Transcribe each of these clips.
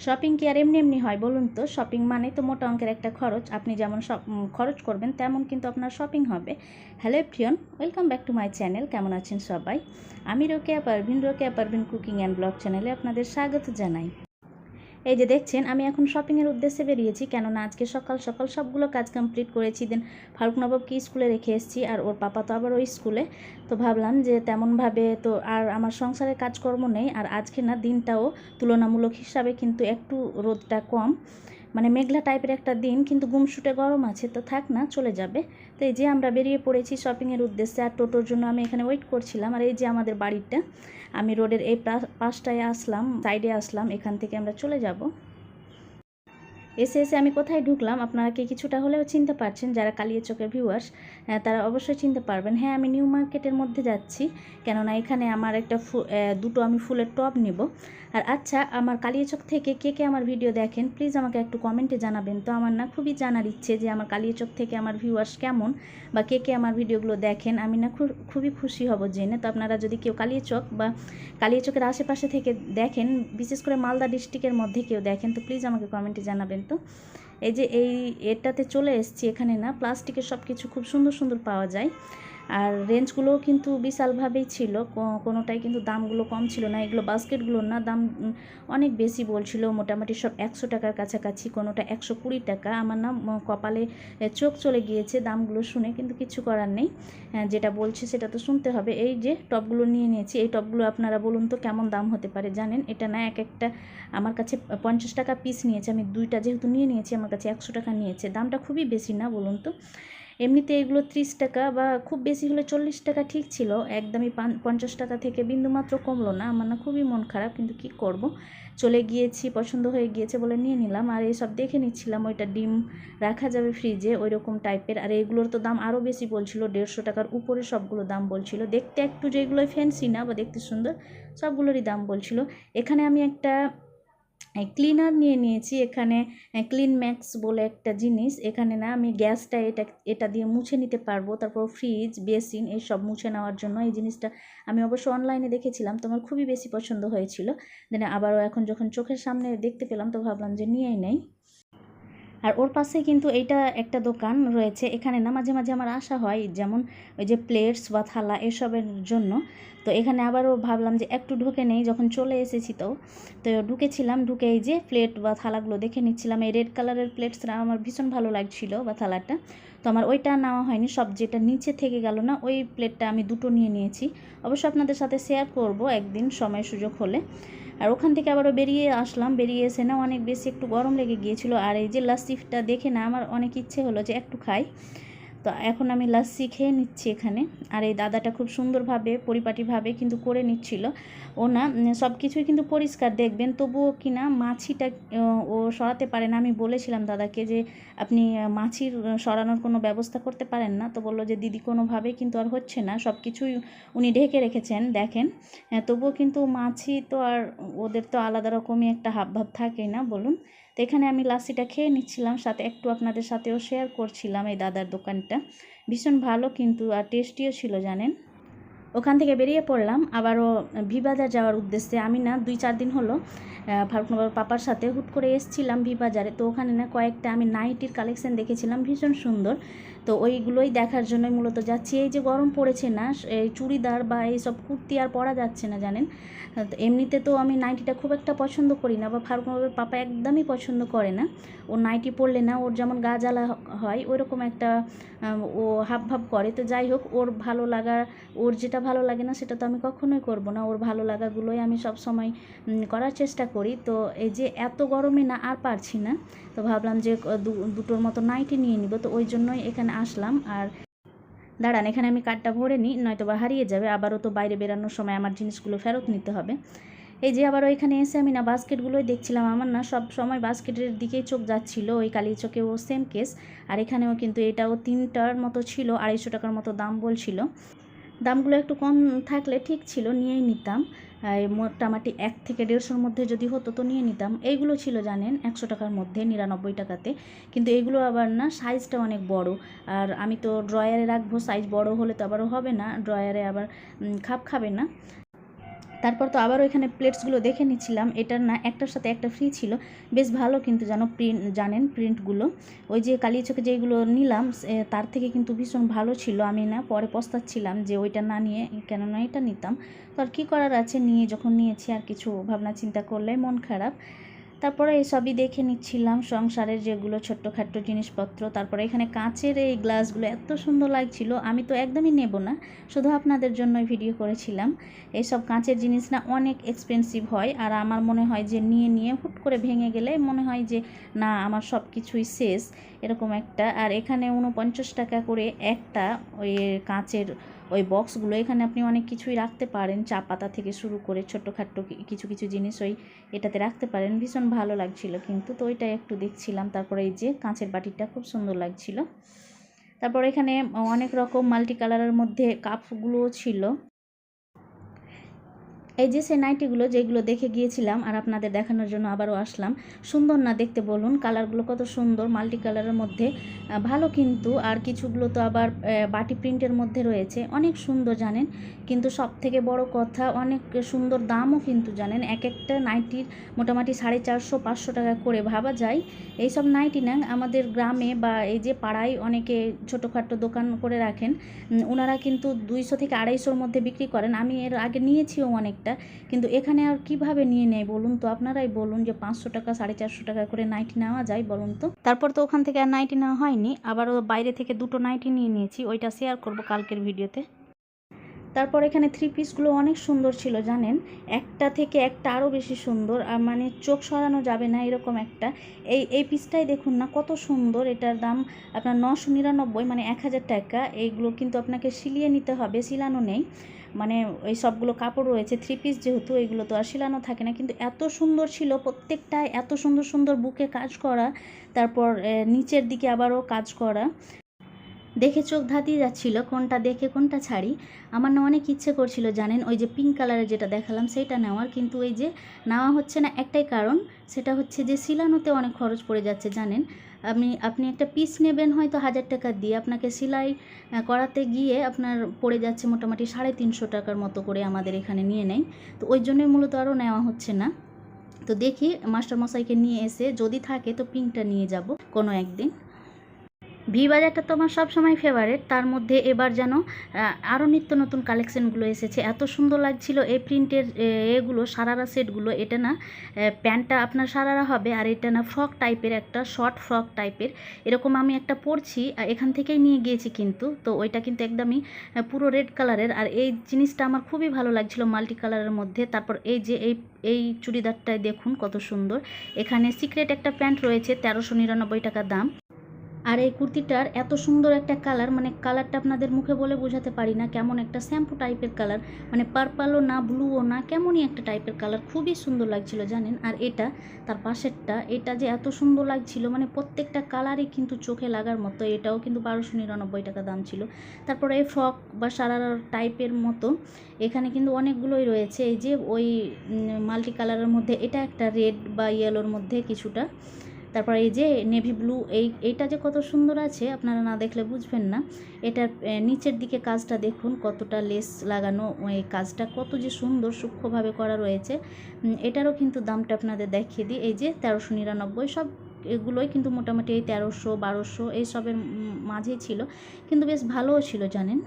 Shopping কি আর এমনি এমনি হয় বলুন তো? শপিং মানে তো মোটা অঙ্কের একটা খরচ। আপনি যেমন খরচ করবেন তেমন কিন্তু আপনার শপিং হবে। Hello everyone, welcome back to my channel. কেমন আছেন সবাই? আমি Rokeya Parvin cooking and blog চ্যানেলে আপনাদের স্বাগত জানাই। এই যে দেখছেন, আমি এখন শপিংয়ের উদ্দেশ্যে বেরিয়েছি, কেননা আজকে সকাল সকাল সবগুলো কাজ কমপ্লিট করেছি। দেন ফারুক নবাবকে স্কুলে রেখে এসেছি, আর ওর পাপা তো আবার ওই স্কুলে। তো ভাবলাম যে তেমনভাবে তো আর আমার সংসারের কাজকর্ম নেই, আর আজকে না দিনটাও তুলনামূলক হিসাবে কিন্তু একটু রোদটা কম, মানে মেঘলা টাইপের একটা দিন, কিন্তু গুমসুটে গরম আছে, তো থাক না, চলে যাবে। তো এই যে আমরা বেরিয়ে পড়েছি শপিংয়ের উদ্দেশ্যে, আর টোটোর জন্য আমি এখানে ওয়েট করছিলাম। আর এই যে আমাদের বাড়িটা, আমি রোডের এই পাশটায় আসলাম, সাইডে আসলাম, এখান থেকে আমরা চলে যাব। এসে আমি কোথায় ঢুকলাম আপনারা কি কিছুটা হলেও চিনতে পারছেন? যারা কালিয়াচকের ভিউয়ার্স তারা অবশ্যই চিনতে পারবেন। হ্যাঁ, আমি নিউ মার্কেটের মধ্যে যাচ্ছি, কেননা এখানে আমার একটা দুটো আমি ফুলের টব নেব। আর আচ্ছা, আমার কালিয়াচক থেকে কে কে আমার ভিডিও দেখেন প্লিজ আমাকে একটু কমেন্টে জানাবেন তো। আমার না খুবই জানার ইচ্ছে যে আমার কালিয়াচক থেকে আমার ভিউয়ার্স কেমন, বা কে কে আমার ভিডিওগুলো দেখেন। আমি না খুবই খুশি হব জেনে। তো আপনারা যদি কেউ কালিয়াচক বা কালিয়াচকের আশেপাশে থেকে দেখেন, বিশেষ করে মালদা ডিস্ট্রিক্টের মধ্যে কেউ দেখেন, তো প্লিজ আমাকে কমেন্টে জানাবেন তো। এই যে এটাতে চলে এসেছি, এখানে না প্লাস্টিকের সব কিছু খুব সুন্দর সুন্দর পাওয়া যায়, আর রেঞ্জগুলোও কিন্তু বিশালভাবেই ছিল, কোনোটাই কিন্তু দামগুলো কম ছিল না। এগুলো বাস্কেটগুলোর না দাম অনেক বেশি বলছিল, মোটামুটি সব 100 টাকার কাছাকাছি, কোনোটা 120 টাকা। আমার না কপালে চোখ চলে গিয়েছে দামগুলো শুনে, কিন্তু কিছু করার নেই, যেটা বলছে সেটা তো শুনতে হবে। এই যে টবগুলো নিয়ে নিয়েছি, এই টবগুলো আপনারা বলুন তো কেমন দাম হতে পারে জানেন? এটা না এক একটা আমার কাছে 50 টাকা পিস নিয়েছে, আমি দুইটা যেহেতু নিয়ে নিয়েছি আমার কাছে 100 টাকা নিয়েছে। দামটা খুবই বেশি না বলুন তো? এমনিতে এগুলো 30 টাকা বা খুব বেশি হলে 40 টাকা ঠিক ছিল, একদমই 50 টাকা থেকে বিন্দুমাত্র কমলো না। আমার না খুবই মন খারাপ, কিন্তু কি করব, চলে গিয়েছি, পছন্দ হয়ে গিয়েছে বলে নিয়ে নিলাম। আর এইসব দেখে নিচ্ছিলাম, ওইটা ডিম রাখা যাবে ফ্রিজে ওই রকম টাইপের। আর এগুলোর তো দাম আরও বেশি বলছিল, 150 টাকার উপরে সবগুলো দাম বলছিল। দেখতে একটু যেগুলো ফ্যান্সি না বা দেখতে সুন্দর, সবগুলোরই দাম বলছিল। এখানে আমি একটা ক্লিনার নিয়ে নিয়েছি, এখানে ক্লিন ম্যাক্স বলে একটা জিনিস। এখানে না আমি গ্যাসটা এটা দিয়ে মুছে নিতে পারবো, তারপর ফ্রিজ বেসিন এইসব মুছে নেওয়ার জন্য। এই জিনিসটা আমি অবশ্য অনলাইনে দেখেছিলাম, তো আমার খুবই বেশি পছন্দ হয়েছিল। দেন আবারও এখন যখন চোখের সামনে দেখতে পেলাম, তো ভাবলাম যে নিয়েই নেই। আর ওর পাশে কিন্তু এইটা একটা দোকান রয়েছে, এখানে না মাঝে মাঝে আমার আসা হয়, যেমন ওই যে প্লেটস বা থালা এসবের জন্য। তো এখানে আবারও ভাবলাম যে একটু ঢুকে নেই, যখন চলে এসেছি তো ঢুকেছিলাম, ঢুকে এই যে প্লেট বা থালাগুলো দেখে নিচ্ছিলাম। এই রেড কালারের প্লেটসটা আমার ভীষণ ভালো লাগছিল, বা থালাটা। তো আমার ওইটা নেওয়া হয়নি, সব যেটা নিচে থেকে গেল না, ওই প্লেটটা আমি দুটো নিয়ে নিয়েছি। অবশ্য আপনাদের সাথে শেয়ার করব একদিন সময় সুযোগ হলে। আর ওখান থেকে আবারও বেরিয়ে আসলাম, বেরিয়ে এসে না অনেক বেশি একটু গরম লেগে গিয়েছিল। আর এই যে লাস্সিটা দেখে না আমার অনেক ইচ্ছে হলো যে একটু খাই, তো এখন আমি লাস্সি খেয়ে নিচ্ছি এখানে। আর এই দাদাটা খুব সুন্দরভাবে পরিপাটিভাবে কিন্তু করে নিচ্ছিল। ও না সব কিছুই কিন্তু পরিষ্কার দেখবেন, তবুও কিনা মাছিটা ও সরাতে পারে না। আমি বলেছিলাম দাদাকে যে আপনি মাছির সরানোর কোনো ব্যবস্থা করতে পারেন না, তো বললো যে দিদি কোনোভাবেই কিন্তু আর হচ্ছে না, সব কিছুই উনি ঢেকে রেখেছেন দেখেন। তবুও কিন্তু মাছি তো আর ওদের তো আলাদা রকমই একটা হাবভাব থাকেই না বলুন। তো এখানে আমি লাস্সিটা খেয়ে নিচ্ছিলাম, সাথে একটু আপনাদের সাথেও শেয়ার করছিলাম। এই দাদার দোকানটা ভীষণ ভালো কিন্তু, আর টেস্টিও ছিল জানেন। ওখান থেকে বেরিয়ে পড়লাম আবারও ভি বাজার যাওয়ার উদ্দেশ্যে। আমি না 2-4 দিন হলো ফারুক নবাবের পাপার সাথে হুট করে এসেছিলাম ভি বাজারে, তো ওখানে না কয়েকটা আমি নাইটির কালেকশন দেখেছিলাম ভীষণ সুন্দর, তো ওইগুলোই দেখার জন্যই মূলত যাচ্ছি। এই যে গরম পড়েছে না, এই চুড়িদার বা এইসব কুর্তি আর পরা যাচ্ছে না জানেন। তো এমনিতে তো আমি নাইটিটা খুব একটা পছন্দ করি না, বা ফারুক নবাবের পাপা একদমই পছন্দ করে না। ও নাইটি পরলে না ওর যেমন গা জ্বালা হয়, ওইরকম একটা ও হাবভাব করে। তো যাই হোক, ওর ভালো লাগা, ওর যেটা ভালো লাগে না সেটা তো আমি কখনোই করব না, ওর ভালো লাগাগুলোই আমি সব সময় করার চেষ্টা করি। তো এই যে এত গরমে না আর পারছি না, তো ভাবলাম যে দুটোর মতো নাইটি নিয়ে নিব, তো ওই জন্যই এখানে আসলাম। আর দাঁড়ান, এখানে আমি কার্ডটা ভরে নিই, নয়তো বা হারিয়ে যাবে, আবারও তো বাইরে বেরানোর সময় আমার জিনিসগুলো ফেরত নিতে হবে। এই যে আবারও এখানে এসে আমি না বাস্কেটগুলোই দেখছিলাম, আমার না সব সময় বাস্কেটের দিকেই চোখ যাচ্ছিল। ওই কালিচকেও সেম কেস, আর এখানেও কিন্তু এটাও 3টার মতো ছিল, 250 টাকার মতো দাম বলছিল। দামগুলো একটু কম থাকলে ঠিক ছিল, নিয়েই নিতাম। মোটামুটি 1 থেকে 150-র মধ্যে যদি হতো তো নিয়ে নিতাম। এইগুলো ছিল জানেন 100 টাকার মধ্যে, 99 টাকাতে। কিন্তু এগুলো আবার না সাইজটা অনেক বড়, আর আমি তো ড্রয়ারে রাখবো, সাইজ বড় হলে তো আবারও হবে না, ড্রয়ারে আবার খাপ খাবে না। তারপর তো আবারও এখানে প্লেটসগুলো দেখে নিচ্ছিলাম, এটার না একটার সাথে একটা ফ্রি ছিল, বেশ ভালো কিন্তু প্রিন্টগুলো ওই যে কালিয়াচকে যেগুলো নিলাম তার থেকে কিন্তু ভীষণ ভালো ছিল। আমি না পরে পস্তাচ্ছিলাম যে ওইটা না নিয়ে কেননা এটা নিতাম। তো আর কী করার আছে, যখন নিয়েছি আর কিছু ভাবনা চিন্তা করলে মন খারাপ। তারপরে এইসবই দেখে নিচ্ছিলাম সংসারের যেগুলো ছোট্টখাট্ট জিনিসপত্র। তারপরে এখানে কাঁচের এই গ্লাসগুলো এত সুন্দর লাগছিল, আমি তো একদমই নেব না, শুধু আপনাদের জন্যই ভিডিও করেছিলাম। এইসব কাঁচের জিনিস না অনেক এক্সপেন্সিভ হয়, আর আমার মনে হয় যে নিয়ে হুট করে ভেঙে গেলে মনে হয় যে না আমার সব কিছুই শেষ, এরকম একটা। আর এখানে 49 টাকা করে একটা ওই কাঁচের ওই বক্সগুলো, এখানে আপনি অনেক কিছুই রাখতে পারেন, চা পাতা থেকে শুরু করে ছোট্টখাট্ট কিছু জিনিস ওই এটাতে রাখতে পারেন। ভীষণ ভালো লাগছিল কিন্তু, তো ওইটাই একটু দেখছিলাম। তারপরে এই যে কাঁচের বাটিটা খুব সুন্দর লাগছিল। তারপর এখানে অনেক রকম মাল্টি কালারের মধ্যে কাপগুলোও ছিল। এই যে সেই নাইটিগুলো যেগুলো দেখে গিয়েছিলাম আর আপনাদের দেখানোর জন্য আবারও আসলাম। সুন্দর না দেখতে বলুন, কালারগুলো কত সুন্দর, মাল্টি কালারের মধ্যে ভালো কিন্তু। আর কিছুগুলো তো আবার বাটি প্রিন্টের মধ্যে রয়েছে, অনেক সুন্দর জানেন। কিন্তু সব থেকে বড় কথা অনেক সুন্দর দামও কিন্তু জানেন। এক একটা নাইটির মোটামুটি 450-500 টাকা করে। ভাবা যায় এইসব নাইটি না আমাদের গ্রামে বা এই যে পাড়ায় অনেকে ছোটোখাটো দোকান করে রাখেন, ওনারা কিন্তু 200 থেকে 250-র মধ্যে বিক্রি করেন। আমি এর আগে নিয়েছিও অনেকটা, কিন্তু এখানে আর কিভাবে নিয়ে নেয় বলুন তো, আপনারাই বলুন যে 500 টাকা 450 টাকা করে নাইটি নেওয়া যায় বলুন তো। তারপর তো ওখান থেকে আর নাইটি নেওয়া হয়নি, আবারও বাইরে থেকে 2টো নাইটি নিয়ে নিয়েছি, ওইটা শেয়ার করব কালকের ভিডিওতে। তারপর এখানে 3 পিসগুলো অনেক সুন্দর ছিল জানেন, একটা থেকে একটা আরও বেশি সুন্দর, আর মানে চোখ সরানো যাবে না এরকম একটা। এই পিসটাই দেখুন না কত সুন্দর, এটার দাম আপনার 999 মানে 1000 টাকা। এইগুলো কিন্তু আপনাকে সিলিয়ে নিতে হবে, সিলানো নেই, মানে এই সবগুলো কাপড় রয়েছে 3 পিস যেহেতু, এইগুলো তো আর সিলানো থাকে না। কিন্তু এত সুন্দর ছিল প্রত্যেকটাই, এত সুন্দর সুন্দর বুকে কাজ করা, তারপর নিচের দিকে আবারও কাজ করা, দেখে চোখ ধাঁধিয়ে যাচ্ছিল কোনটা দেখে কোনটা ছাড়ি। আমার না অনেক ইচ্ছে করছিল জানেন ওই যে পিঙ্ক কালারের যেটা দেখালাম সেটা নেওয়ার, কিন্তু ওই যে নেওয়া হচ্ছে না একটাই কারণ, সেটা হচ্ছে যে সিলানোতে অনেক খরচ পড়ে যাচ্ছে জানেন। আপনি একটা পিস নেবেন হয়তো 1000 টাকা দিয়ে, আপনাকে সেলাই করাতে গিয়ে আপনার পড়ে যাচ্ছে মোটামুটি 350 টাকার মতো করে আমাদের এখানে নিয়ে নেয়। তো ওই জন্যই মূলত আরও নেওয়া হচ্ছে না। তো দেখি মাস্টারমশাইকে নিয়ে এসে যদি থাকে তো পিঙ্কটা নিয়ে যাব কোনো একদিন। ভি বাজারটা তো আমার সবসময় ফেভারিট, তার মধ্যে এবার যেন আরও নিত্য নতুন কালেকশানগুলো এসেছে, এত সুন্দর লাগছিল এই প্রিন্টের এগুলো সারারা সেটগুলো। এটা না প্যান্টটা আপনার সারারা হবে, আর এটা না ফ্রক টাইপের, একটা শর্ট ফ্রক টাইপের এরকম। আমি একটা পরছি, এখান থেকেই নিয়ে গিয়েছি কিন্তু, তো ওইটা কিন্তু একদমই পুরো রেড কালারের, আর এই জিনিসটা আমার খুবই ভালো লাগছিল মাল্টি কালারের মধ্যে। তারপর এই যে এই চুড়িদারটায় দেখুন কত সুন্দর, এখানে সিক্রেট একটা প্যান্ট রয়েছে 1399 টাকা দাম। আর এই কুর্তিটার এত সুন্দর একটা কালার, মানে কালারটা আপনাদের মুখে বলে বোঝাতে পারি না, কেমন একটা শ্যাম্পু টাইপের কালার, মানে পার্পলও না ব্লুও না, কেমনই একটা টাইপের কালার, খুবই সুন্দর লাগছিল জানেন। আর এটা তার পাশেরটা, এটা যে এত সুন্দর লাগছিল, মানে প্রত্যেকটা কালারই কিন্তু চোখে লাগার মতো। এটাও কিন্তু 1299 টাকা দাম ছিল। তারপরে এই ফ্রক বা সারারা টাইপের মতো এখানে কিন্তু অনেকগুলোই রয়েছে। এই যে ওই মাল্টি কালারের মধ্যে এটা একটা রেড বা ইয়েলোর মধ্যে কিছুটা, তারপর এই যে নেভি ব্লু, এইটা যে কত সুন্দর আছে আপনারা না দেখলে বুঝবেন না। এটার নিচের দিকে কাজটা দেখুন কতটা লেস লাগানো, এই কাজটা কত যে সুন্দর সূক্ষ্মভাবে করা রয়েছে। এটারও কিন্তু দামটা আপনাদের দেখিয়ে দিই, এই যে 1399। সব এগুলোই কিন্তু মোটামুটি এই 1300-1200 এইসবের মাঝেই ছিল, কিন্তু বেশ ভালোও ছিল জানেন।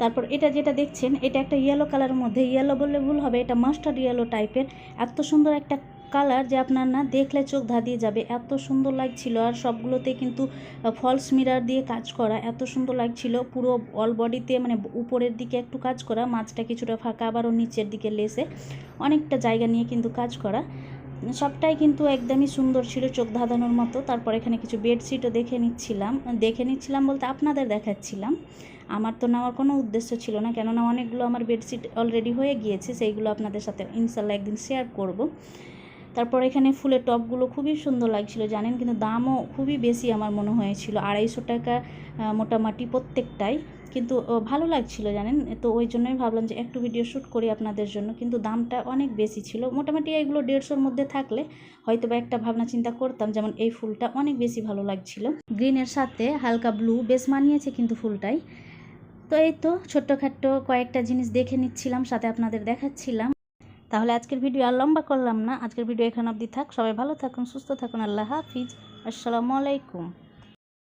তারপর এটা যেটা দেখছেন এটা একটা ইয়েলো কালারের মধ্যে, ইয়েলো বললে ভুল হবে, এটা মাস্টার্ড ইয়েলো টাইপের। এত সুন্দর একটা কালার যে আপনার না দেখলে চোখ ধাঁধিয়ে যাবে, এত সুন্দর লাগছিল। আর সবগুলোতে কিন্তু ফলস মিরার দিয়ে কাজ করা, এত সুন্দর লাগছিল। পুরো অল বডিতে মানে উপরের দিকে একটু কাজ করা, মাঝটা কিছুটা ফাঁকা, আবারও নিচের দিকে লেসে অনেকটা জায়গা নিয়ে কিন্তু কাজ করা, সবটাই কিন্তু একদমই সুন্দর ছিল, চোখ ধাঁধানোর মতো। তারপর এখানে কিছু বেডশিটও দেখে নিচ্ছিলাম বলতে আপনাদের দেখাচ্ছিলাম। আমার তো নেওয়ার কোনো উদ্দেশ্য ছিল না, কেননা অনেকগুলো আমার বেডশিট অলরেডি হয়ে গিয়েছে, সেইগুলো আপনাদের সাথে ইনশাল্লাহ একদিন শেয়ার করব। তারপর এখানে ফুলের টপগুলো খুবই সুন্দর লাগছিল জানেন, কিন্তু দামও খুবই বেশি আমার মনে হয়েছিল, 250 টাকা মোটামুটি প্রত্যেকটাই, কিন্তু ভালো লাগছিল জানেন। তো ওই জন্যই ভাবলাম যে একটু ভিডিও শ্যুট করি আপনাদের জন্য, কিন্তু দামটা অনেক বেশি ছিল। মোটামুটি এগুলো 150-র মধ্যে থাকলে হয়তো বা একটা ভাবনা চিন্তা করতাম। যেমন এই ফুলটা অনেক বেশি ভালো লাগছিল, গ্রিনের সাথে হালকা ব্লু বেশ মানিয়েছে কিন্তু ফুলটাই। তো এই তো ছোট্টখাট্টো কয়েকটা জিনিস দেখে নিচ্ছিলাম, সাথে আপনাদের দেখাচ্ছিলাম। তাহলে আজকের ভিডিও আর লম্বা করলাম না, আজকের ভিডিও এখানে অবধি থাক। সবাই ভালো থাকুন, সুস্থ থাকুন, আল্লাহ হাফিজ, আসসালামু আলাইকুম।